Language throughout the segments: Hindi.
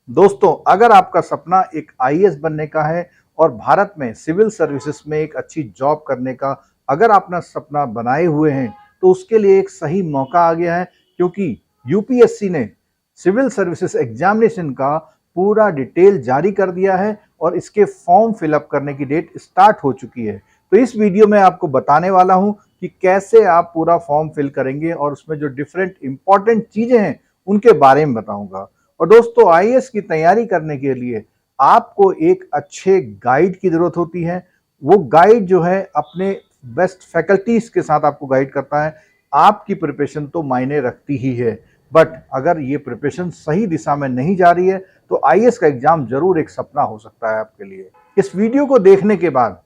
दोस्तों, अगर आपका सपना एक आईएएस बनने का है और भारत में सिविल सर्विसेज में एक अच्छी जॉब करने का अगर आप अपना सपना बनाए हुए हैं, तो उसके लिए एक सही मौका आ गया है क्योंकि यूपीएससी ने सिविल सर्विसेज एग्जामिनेशन का पूरा डिटेल जारी कर दिया है और इसके फॉर्म फिलअप करने की डेट स्टार्ट हो चुकी है। तो इस वीडियो में आपको बताने वाला हूं कि कैसे आप पूरा फॉर्म फिल करेंगे और उसमें जो डिफरेंट इंपॉर्टेंट चीजें हैं उनके बारे में बताऊंगा। और दोस्तों, आईएएस की तैयारी करने के लिए आपको एक अच्छे गाइड की जरूरत होती है। वो गाइड जो है अपने बेस्ट फैकल्टीज के साथ आपको गाइड करता है। आपकी प्रिपरेशन तो मायने रखती ही है, बट अगर ये प्रिपरेशन सही दिशा में नहीं जा रही है तो आईएएस का एग्जाम जरूर एक सपना हो सकता है आपके लिए। इस वीडियो को देखने के बाद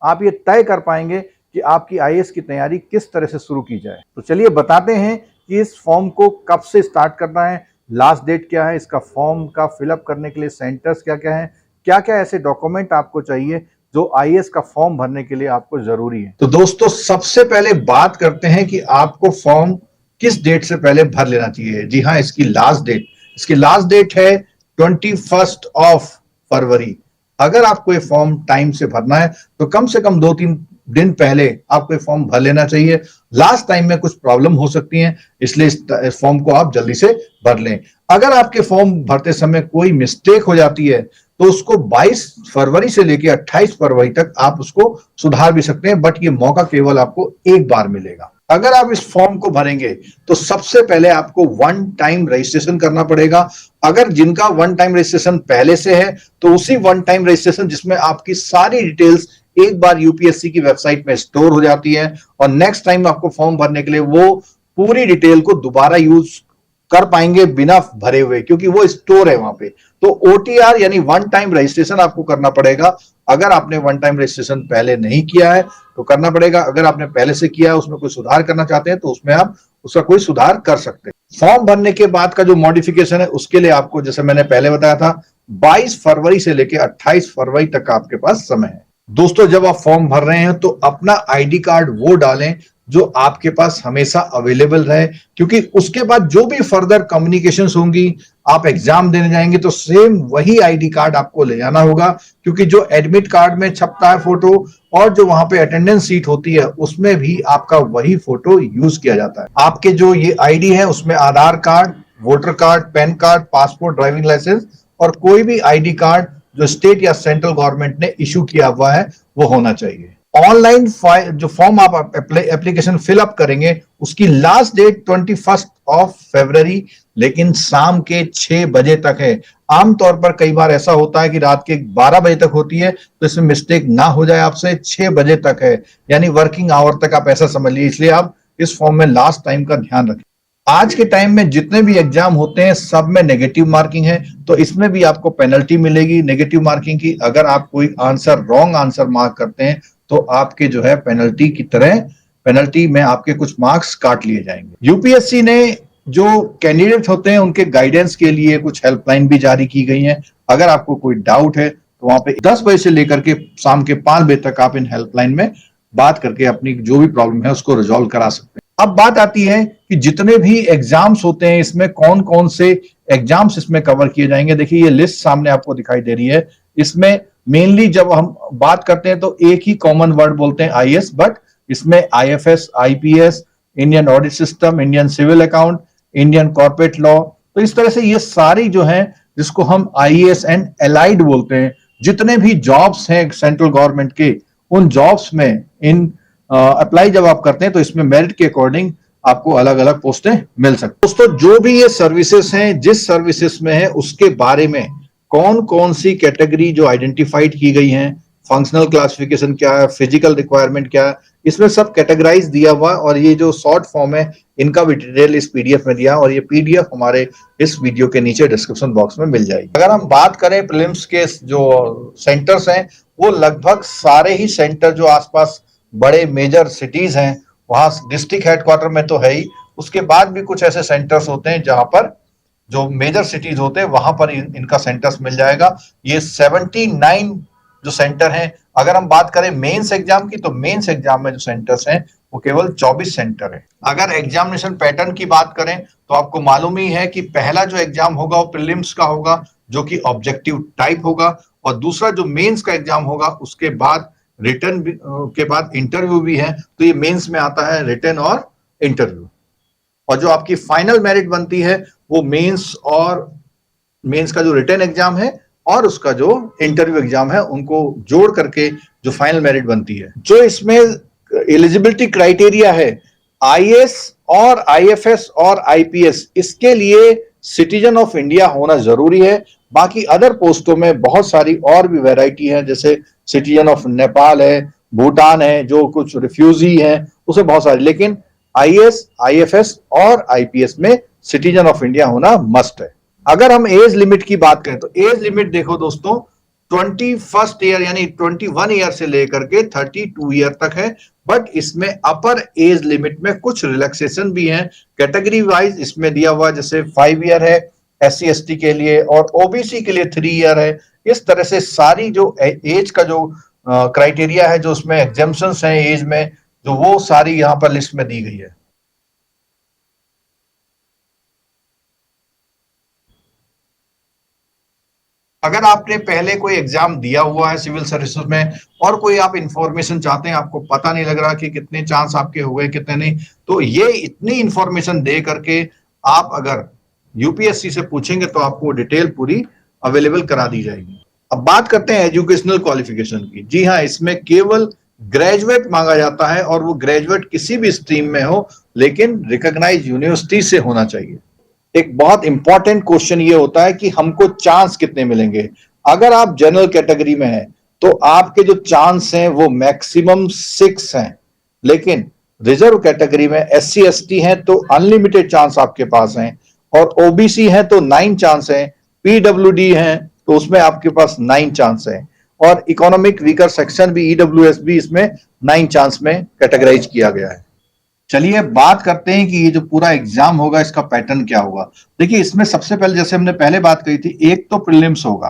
आप ये तय कर पाएंगे कि आपकी आईएएस की तैयारी किस तरह से शुरू की जाए। तो चलिए बताते हैं कि इस फॉर्म को कब से स्टार्ट करना है, लास्ट डेट क्या है, इसका फॉर्म का फिलअप करने के लिए सेंटर्स क्या क्या हैं, क्या क्या ऐसे डॉक्यूमेंट आपको चाहिए जो आईएएस का फॉर्म भरने के लिए आपको जरूरी है। तो दोस्तों, सबसे पहले बात करते हैं कि आपको फॉर्म किस डेट से पहले भर लेना चाहिए। जी हाँ, इसकी लास्ट डेट है 21 फरवरी। अगर आपको ये फॉर्म टाइम से भरना है तो कम से कम 2-3 दिन पहले आपको ये फॉर्म भर लेना चाहिए। लास्ट टाइम में कुछ प्रॉब्लम हो सकती है, इसलिए इस फॉर्म को आप जल्दी से भर लें। अगर आपके फॉर्म भरते समय कोई मिस्टेक हो जाती है तो उसको 22 फरवरी से लेकर 28 फरवरी तक आप उसको सुधार भी सकते हैं, बट ये मौका केवल आपको एक बार मिलेगा। अगर आप इस फॉर्म को भरेंगे तो सबसे पहले आपको वन टाइम रजिस्ट्रेशन करना पड़ेगा। अगर जिनका वन टाइम रजिस्ट्रेशन पहले से है तो उसी वन टाइम रजिस्ट्रेशन जिसमें आपकी सारी डिटेल्स एक बार यूपीएससी की वेबसाइट में स्टोर हो जाती है और नेक्स्ट टाइम आपको फॉर्म भरने के लिए वो पूरी डिटेल को दोबारा यूज कर पाएंगे बिना भरे हुए, क्योंकि वो स्टोर है वहां पे। तो ओटीआर यानी वन टाइम रजिस्ट्रेशन आपको करना पड़ेगा। अगर आपने वन टाइम रजिस्ट्रेशन पहले नहीं किया है तो करना पड़ेगा। अगर आपने पहले से किया है, उसमें कोई सुधार करना चाहते हैं तो उसमें आप उसका कोई सुधार कर सकते हैं। फॉर्म भरने के बाद का जो मॉडिफिकेशन है उसके लिए आपको, जैसे मैंने पहले बताया था, 22 फरवरी से लेकर 28 फरवरी तक आपके पास समय है। दोस्तों, जब आप फॉर्म भर रहे हैं तो अपना आईडी कार्ड वो डालें जो आपके पास हमेशा अवेलेबल रहे, क्योंकि उसके बाद जो भी फर्दर कम्युनिकेशंस होंगी, आप एग्जाम देने जाएंगे तो सेम वही आईडी कार्ड आपको ले जाना होगा, क्योंकि जो एडमिट कार्ड में छपता है फोटो और जो वहां पे अटेंडेंस सीट होती है उसमें भी आपका वही फोटो यूज किया जाता है। आपके जो ये आईडी है उसमें Aadhaar card, voter card, PAN card, passport, driving licence और कोई भी आईडी कार्ड जो स्टेट या सेंट्रल गवर्नमेंट ने इशू किया हुआ है वो होना चाहिए। ऑनलाइन जो फॉर्म आप एप्लीकेशन फिलअप करेंगे उसकी लास्ट डेट 21 फरवरी, लेकिन शाम के 6 बजे तक है। आमतौर पर कई बार ऐसा होता है कि रात के 12 बजे तक होती है, तो इसमें मिस्टेक ना हो जाए आपसे, 6 बजे तक है, यानी वर्किंग आवर तक आप ऐसा समझ लीजिए। इसलिए आप इस फॉर्म में लास्ट टाइम का ध्यान रखें। आज के टाइम में जितने भी एग्जाम होते हैं सब में नेगेटिव मार्किंग है, तो इसमें भी आपको पेनल्टी मिलेगी नेगेटिव मार्किंग की। अगर आप कोई रॉन्ग आंसर मार्क करते हैं तो आपके जो है पेनल्टी में आपके कुछ मार्क्स काट लिए जाएंगे। यूपीएससी ने जो कैंडिडेट होते हैं उनके गाइडेंस के लिए कुछ हेल्पलाइन भी जारी की गई है। अगर आपको कोई डाउट है तो वहां पे 10 बजे से लेकर के शाम के 5 बजे तक आप इन हेल्पलाइन में बात करके अपनी जो भी प्रॉब्लम है उसको रिजॉल्व करा सकते हैं। अब बात आती है कि जितने भी एग्जाम्स होते हैं इसमें कौन कौन से एग्जाम्स इसमें कवर किए जाएंगे। देखिए, ये लिस्ट सामने आपको दिखाई दे रही है। इसमें मेनली जब हम बात करते हैं तो एक ही कॉमन वर्ड बोलते हैं आईएएस, बट इसमें IFS, IPS, Indian audit system, Indian civil account, Indian corporate law, तो इस तरह से ये सारी जो है जिसको हम आईएएस एंड एलाइड बोलते हैं, जितने भी जॉब्स हैं सेंट्रल गवर्नमेंट के, उन जॉब्स में इन अप्लाई जब आप करते हैं तो इसमें मेरिट के अकॉर्डिंग आपको अलग अलग पोस्टें मिल सकती हैं। दोस्तों, जो भी ये सर्विसेज हैं, जिस सर्विसेज में है उसके बारे में कौन कौन सी कैटेगरी जो आइडेंटिफाइड की गई हैं, फंक्शनल क्लासिफिकेशन क्या है, फिजिकल रिक्वायरमेंट क्या है, इसमें सब कैटेगराइज दिया हुआ। और ये जो शॉर्ट फॉर्म है इनका भी डिटेल इस पीडीएफ में दिया, और ये पीडीएफ हमारे इस वीडियो के नीचे डिस्क्रिप्शन बॉक्स में मिल जाएगी। अगर हम बात करें प्रीलिम्स के जो सेंटर्स हैं, वो लगभग सारे ही सेंटर जो आसपास बड़े मेजर सिटीज हैं वहां डिस्ट्रिक्ट हेडक्वार्टर में तो है ही, उसके बाद भी कुछ ऐसे सेंटर्स होते हैं जहां पर जो मेजर सिटीज होते हैं वहां पर इनका सेंटर्स मिल जाएगा। ये 79 जो सेंटर हैं। अगर हम बात करें मेंस एग्जाम की तो मेंस एग्जाम में जो सेंटर्स हैं वो केवल 24 सेंटर है। अगर एग्जामिनेशन पैटर्न की बात करें तो आपको मालूम ही है कि पहला जो एग्जाम होगा वो प्रीलिम्स का होगा, जो कि ऑब्जेक्टिव टाइप होगा, और दूसरा जो मेंस का एग्जाम होगा उसके बाद रिटर्न के बाद इंटरव्यू भी है। तो ये मेंस में आता है रिटर्न और इंटरव्यू, और जो आपकी फाइनल मेरिट बनती है वो मेंस और मेंस का जो रिटन एग्जाम है और उसका जो इंटरव्यू एग्जाम है उनको जोड़ करके जो फाइनल मेरिट बनती है। जो इसमें एलिजिबिलिटी क्राइटेरिया है, आईएएस और आईएफएस और आईपीएस, इसके लिए सिटीजन ऑफ इंडिया होना जरूरी है। बाकी अदर पोस्टों में बहुत सारी और भी वैरायटी है, जैसे सिटीजन ऑफ नेपाल है, भूटान है, जो कुछ रिफ्यूजी है, उसे बहुत सारी, लेकिन आईएएस, आईएफएस और आईपीएस में सिटीजन ऑफ इंडिया होना मस्ट है। अगर हम एज लिमिट की बात करें तो एज लिमिट देखो दोस्तों, 21st ईयर यानी 21 ईयर से लेकर के 32 ईयर तक है। बट इसमें अपर एज लिमिट में कुछ रिलैक्सेशन भी है कैटेगरी वाइज, इसमें दिया हुआ जैसे 5 ईयर है SC ST के लिए, और ओबीसी के लिए 3 ईयर है। इस तरह से सारी जो एज का जो क्राइटेरिया है, जो उसमें एग्जेम्पशंस हैं एज में, जो वो सारी यहां पर लिस्ट में दी गई है। अगर आपने पहले कोई एग्जाम दिया हुआ है सिविल सर्विसेज में और कोई आप इंफॉर्मेशन चाहते हैं, आपको पता नहीं लग रहा कि कितने चांस आपके हुए कितने नहीं, तो ये इतनी इंफॉर्मेशन दे करके आप अगर यूपीएससी से पूछेंगे तो आपको डिटेल पूरी अवेलेबल करा दी जाएगी। अब बात करते हैं एजुकेशनल क्वालिफिकेशन की। जी हाँ, इसमें केवल ग्रेजुएट मांगा जाता है, और वो ग्रेजुएट किसी भी स्ट्रीम में हो, लेकिन रिकॉग्नाइज यूनिवर्सिटी से होना चाहिए। एक बहुत इंपॉर्टेंट क्वेश्चन ये होता है कि हमको चांस कितने मिलेंगे। अगर आप जनरल कैटेगरी में हैं तो आपके जो चांस हैं वो मैक्सिमम 6 हैं, लेकिन रिजर्व कैटेगरी में SC ST हैं तो अनलिमिटेड चांस आपके पास हैं, और ओबीसी हैं तो 9 चांस हैं, पीडब्ल्यूडी हैं तो उसमें आपके पास 9 चांस हैं, और इकोनॉमिक वीकर सेक्शन भी ईडब्ल्यूएस भी इसमें 9 चांस में कैटेगराइज किया गया है। चलिए बात करते हैं कि ये जो पूरा एग्जाम होगा इसका पैटर्न क्या होगा। देखिए, इसमें सबसे पहले जैसे हमने पहले बात कही थी, एक तो प्रीलिम्स होगा।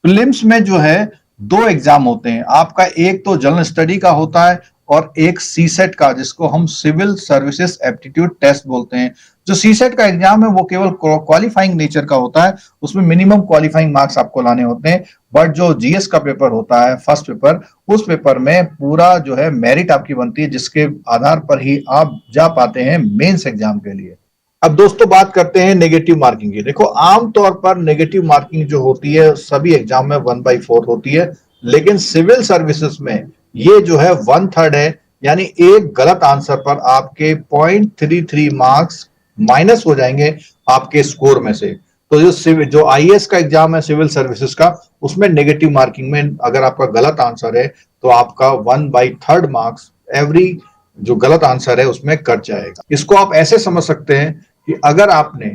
प्रीलिम्स में जो है 2 एग्जाम होते हैं आपका, एक तो जनरल स्टडी का होता है और एक सीसेट का, जिसको हम सिविल सर्विसेज एप्टीट्यूड टेस्ट बोलते हैं। जो सीसेट का एग्जाम है वो केवल क्वालिफाइंग नेचर का होता है, उसमें मिनिमम क्वालिफाइंग मार्क्स आपको लाने होते हैं। बट जो जीएस का पेपर होता है फर्स्ट पेपर, उस पेपर में पूरा जो है मेरिट आपकी बनती है, जिसके आधार पर ही आप जा पाते हैं मेंस एग्जाम के लिए। अब दोस्तों बात करते हैं नेगेटिव मार्किंग की। देखो, आमतौर पर नेगेटिव मार्किंग जो होती है सभी एग्जाम में 1/4 होती है, लेकिन सिविल सर्विसेज में ये जो है 1/3 है, यानी एक गलत आंसर पर आपके 0.33 मार्क्स माइनस हो जाएंगे आपके स्कोर में से। तो जो आईएएस का एग्जाम है सिविल सर्विसेज का, उसमें नेगेटिव मार्किंग में अगर आपका गलत आंसर है तो आपका 1/3 मार्क्स एवरी जो गलत आंसर है उसमें कट जाएगा। इसको आप ऐसे समझ सकते हैं कि अगर आपने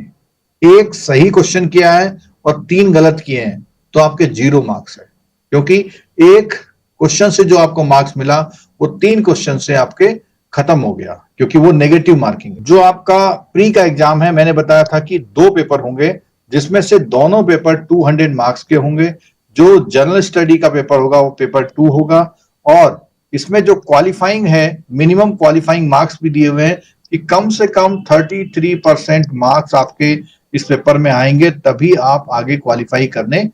एक सही क्वेश्चन किया है और 3 गलत किए हैं तो आपके 0 मार्क्स है, क्योंकि एक क्वेश्चन से जो आपको मार्क्स मिला वो 3 क्वेश्चन से आपके खत्म हो गया, क्योंकि वो नेगेटिव मार्किंग। जो आपका प्री का एग्जाम है, मैंने बताया था कि 2 पेपर होंगे, जिसमें से दोनों पेपर 200 मार्क्स के होंगे। जो जनरल स्टडी का पेपर होगा वो पेपर 2 होगा, और इसमें जो क्वालिफाइंग है, मिनिमम क्वालिफाइंग मार्क्स भी दिए हुए हैं कि कम से कम 33% मार्क्स आपके इस पेपर में आएंगे, तभी आप आगे क्वालिफाई करने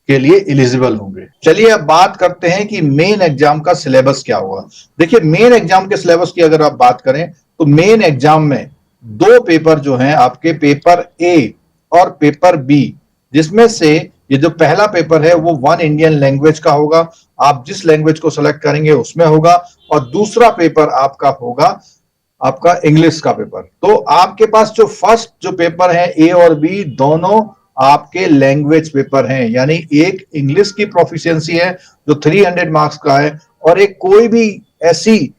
के लिए एलिजिबल होंगे। चलिए अब बात करते हैं कि मेन एग्जाम का सिलेबस क्या होगा। देखिए, मेन एग्जाम के सिलेबस की अगर आप बात करें तो मेन एग्जाम में 2 पेपर जो हैं आपके, पेपर ए और पेपर बी, जिसमें से ये जो पहला पेपर है वो 1 इंडियन लैंग्वेज का होगा, आप जिस लैंग्वेज को सेलेक्ट करेंगे उसमें होगा, और दूसरा पेपर आपका होगा आपका इंग्लिश का पेपर। तो आपके पास जो फर्स्ट जो पेपर है ए और बी, दोनों आपके लैंग्वेज पेपर हैं, यानी एक इंग्लिश की प्रोफिशिएंसी है जो 300 मार्क्स का है, और एक कोई भी ऐसी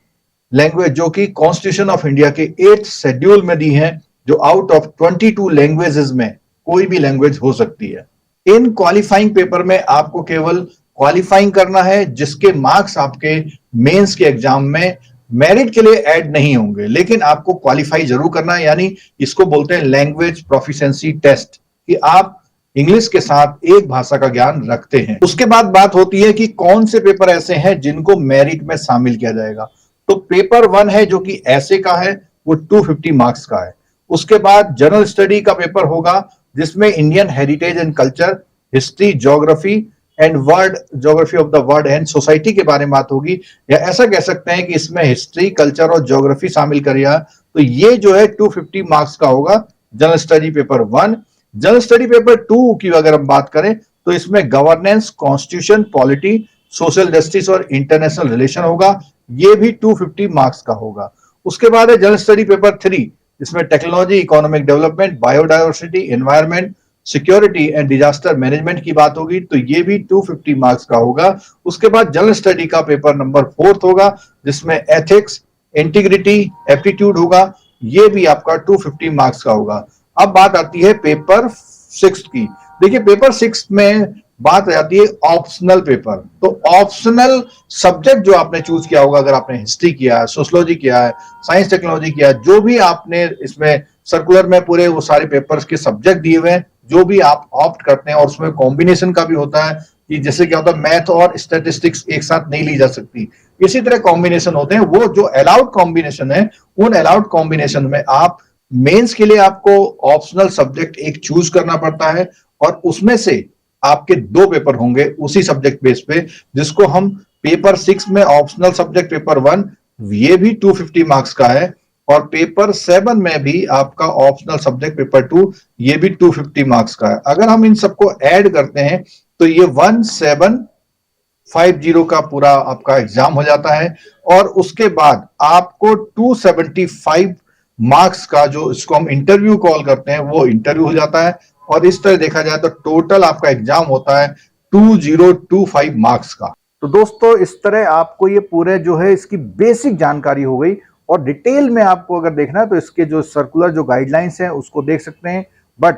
लैंग्वेज जो कि कॉन्स्टिट्यूशन ऑफ इंडिया के 8th शेड्यूल में दी है, जो आउट ऑफ 22 लैंग्वेजेस में कोई भी लैंग्वेज हो सकती है। इन क्वालिफाइंग पेपर में आपको केवल क्वालिफाइंग करना है, जिसके मार्क्स आपके मेंस के एग्जाम में मेरिट के लिए ऐड नहीं होंगे, लेकिन आपको क्वालिफाई जरूर करना है। यानी इसको बोलते हैं लैंग्वेज प्रोफिशिएंसी टेस्ट, कि आप इंग्लिश के साथ एक भाषा का ज्ञान रखते हैं। उसके बाद बात होती है कि कौन से पेपर ऐसे हैं जिनको मेरिट में शामिल किया जाएगा। तो पेपर 1 है जो कि ऐसे का है, वो 250 मार्क्स का है। उसके बाद जनरल स्टडी का पेपर होगा, जिसमें Indian heritage and culture history, geography and word, geography of the world and society के बारे में बात होगी, या ऐसा कह सकते हैं कि इसमें हिस्ट्री, कल्चर और ज्योग्राफी शामिल करिए। तो ये जो है 250 मार्क्स का होगा general study paper 1। General study paper 2 की अगर हम बात करें तो इसमें governance, constitution, polity, social justice और इंटरनेशनल रिलेशन होगा। ये भी 250 मार्क्स का होगा। उसके बाद है जनरल स्टडी पेपर 3। इसमें technology, economic development, biodiversity, environment, security and disaster management की बात होगी, तो ये भी 250 मार्क्स का होगा। उसके बाद जनरल स्टडी का पेपर नंबर 4 होगा, जिसमें एथिक्स, इंटीग्रिटी, एप्टीट्यूड होगा। ये भी आपका 250 मार्क्स का होगा। अब बात आती है पेपर 6 की। देखिए पेपर 6 में बात आ जाती है ऑप्शनल पेपर। तो ऑप्शनल सब्जेक्ट जो आपने चूज किया होगा, अगर आपने हिस्ट्री किया है, सोशोलॉजी किया है, साइंस टेक्नोलॉजी किया है, जो भी आपने इसमें सर्कुलर में पूरे वो सारे पेपर्स के सब्जेक्ट दिए हुए हैं, जो भी आप ऑप्ट करते हैं, और उसमें कॉम्बिनेशन का भी होता है कि जैसे क्या होता है, मैथ और स्टैटिस्टिक्स एक साथ नहीं ली जा सकती, इसी तरह कॉम्बिनेशन होते हैं। वो जो अलाउड कॉम्बिनेशन है, उन अलाउड कॉम्बिनेशन में आप मेंस के लिए आपको ऑप्शनल सब्जेक्ट एक चूज करना पड़ता है, और उसमें से आपके 2 पेपर होंगे उसी सब्जेक्ट बेस पे, जिसको हम पेपर 6 में ऑप्शनल सब्जेक्ट पेपर 1, ये भी 250 मार्क्स का है, और पेपर 7 में भी आपका ऑप्शनल सब्जेक्ट पेपर 2, ये भी 250 मार्क्स का है। अगर हम इन सबको ऐड करते हैं तो ये 1750 का पूरा आपका एग्जाम हो जाता है। और उसके बाद आपको 275 मार्क्स का, जो इसको हम इंटरव्यू कॉल करते हैं, वो इंटरव्यू हो जाता है। और इस तरह देखा जाए तो टोटल आपका एग्जाम होता है 2025 मार्क्स का। तो दोस्तों इस तरह आपको ये पूरे जो है इसकी बेसिक जानकारी हो गई, और डिटेल में आपको अगर देखना है तो इसके जो सर्कुलर जो गाइडलाइंस हैं उसको देख सकते हैं। बट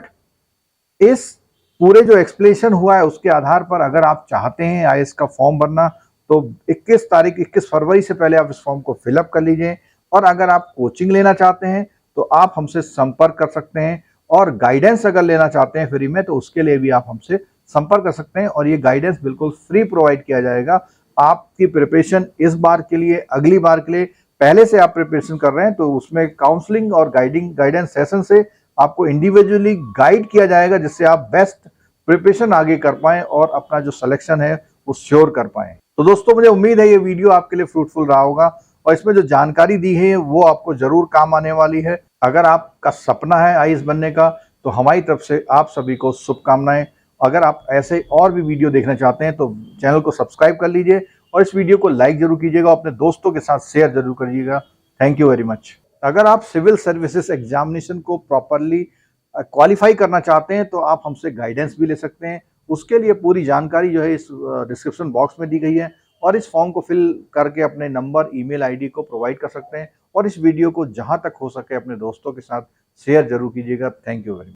इस पूरे जो एक्सप्लेनेशन हुआ है उसके आधार पर अगर आप चाहते हैं आईएएस का फॉर्म भरना, तो 21 फरवरी से पहले आप इस फॉर्म को फिलअप कर लीजिए। और अगर आप कोचिंग लेना चाहते हैं तो आप हमसे संपर्क कर सकते हैं, और गाइडेंस अगर लेना चाहते हैं फ्री में, तो उसके लिए भी आप हमसे संपर्क कर सकते हैं, और ये गाइडेंस बिल्कुल फ्री प्रोवाइड किया जाएगा। आपकी प्रिपरेशन इस बार के लिए, अगली बार के लिए पहले से आप प्रिपरेशन कर रहे हैं तो उसमें काउंसलिंग और गाइडेंस सेशन से आपको इंडिविजुअली गाइड किया जाएगा, जिससे आप बेस्ट प्रिपरेशन आगे कर पाएं और अपना जो सिलेक्शन है वो श्योर कर पाएं। तो दोस्तों मुझे उम्मीद है ये वीडियो आपके लिए फ्रूटफुल रहा होगा, और इसमें जो जानकारी दी है वो आपको जरूर काम आने वाली है। अगर आपका सपना है आईएएस बनने का, तो हमारी तरफ से आप सभी को शुभकामनाएं। अगर आप ऐसे और भी वीडियो देखना चाहते हैं तो चैनल को सब्सक्राइब कर लीजिए, और इस वीडियो को लाइक जरूर कीजिएगा, अपने दोस्तों के साथ शेयर जरूर करिएगा। Thank you very much. अगर आप सिविल सर्विसेज एग्जामिनेशन को प्रॉपरली क्वालिफाई करना चाहते हैं तो आप हमसे गाइडेंस भी ले सकते हैं। उसके लिए पूरी जानकारी जो है इस डिस्क्रिप्शन बॉक्स में दी गई है, और इस फॉर्म को फिल करके अपने नंबर, ईमेल आईडी को प्रोवाइड कर सकते हैं, और इस वीडियो को जहां तक हो सके अपने दोस्तों के साथ शेयर जरूर कीजिएगा। Thank you very much.